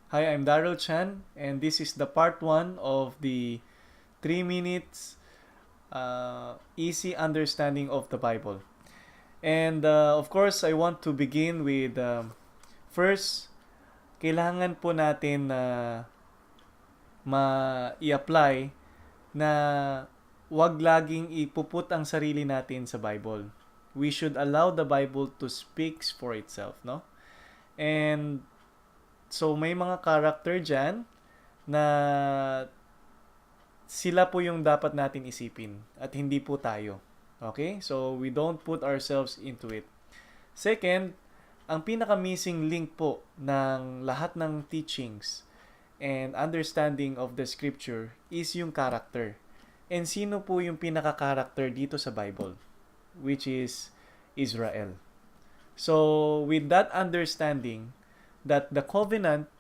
Hi, I'm Daryl Chan, and this is the part 1 of the 3 minutes easy understanding of the Bible. And of course, I want to begin with first, kailangan po natin na i-apply na wag laging ipuput ang sarili natin sa Bible. We should allow the Bible to speak for itself, no? And so may mga character dyan na sila po yung dapat natin isipin at hindi po tayo. Okay? So we don't put ourselves into it. Second, ang pinaka-missing link po ng lahat ng teachings and understanding of the scripture is yung character. And sino po yung pinaka-character dito sa Bible? Which is Israel. So with that understanding that the covenant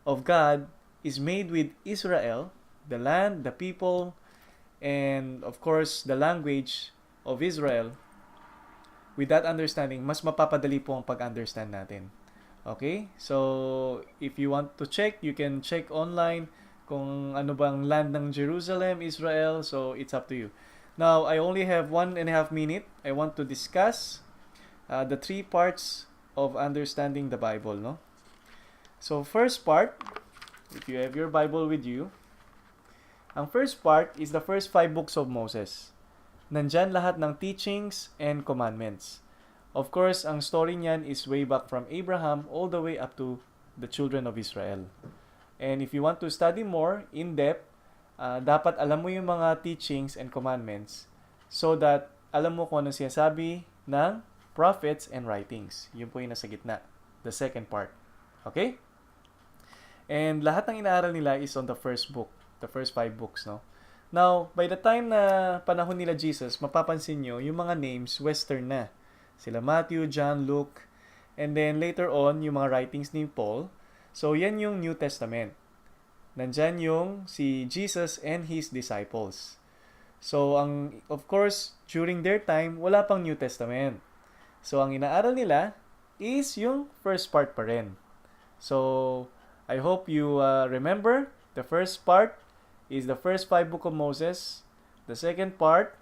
of God is made with Israel, the land, the people, and of course the language of Israel, with that understanding, mas mapapadali po ang pag-understand natin. Okay? So, if you want to check, you can check online kung ano bang land ng Jerusalem, Israel. So, it's up to you. Now, I only have 1.5 minutes. I want to discuss the 3 parts of understanding the Bible, no? So, first part, if you have your Bible with you, ang first part is the first 5 books of Moses. Nandyan lahat ng teachings and commandments. Of course, ang story niyan is way back from Abraham all the way up to the children of Israel. And if you want to study more in depth, dapat alam mo yung mga teachings and commandments so that alam mo kung ano sinasabi ng prophets and writings. Yun po yung nasa gitna. The second part. Okay? And lahat ng inaaral nila is on the first book. The first 5 books, no? Now, by the time na panahon nila Jesus, mapapansin nyo, yung mga names, Western na. Sila Matthew, John, Luke, and then later on, yung mga writings ni Paul. So, yan yung New Testament. Nandyan yung si Jesus and his disciples. So, of course, during their time, wala pang New Testament. So, ang inaaral nila is yung first part pa rin. So, I hope you remember the first part is the first 5 book of Moses. The second part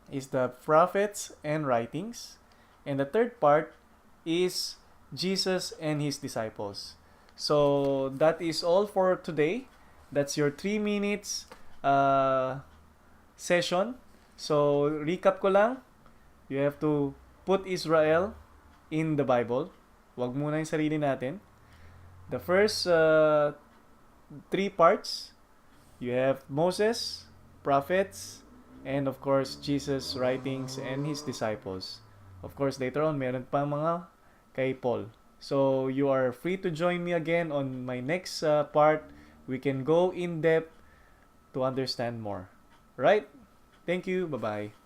is the prophets and writings. And the third part is Jesus and his disciples. So that is all for today. That's your 3 minutes session. So recap ko lang. You have to put Israel in the Bible. Wag muna yung sarili natin. The first 3 parts, you have Moses, prophets, and of course, Jesus' writings and his disciples. Of course, later on, meron pa mga kay Paul. So, you are free to join me again on my next part. We can go in depth to understand more. Right? Thank you. Bye-bye.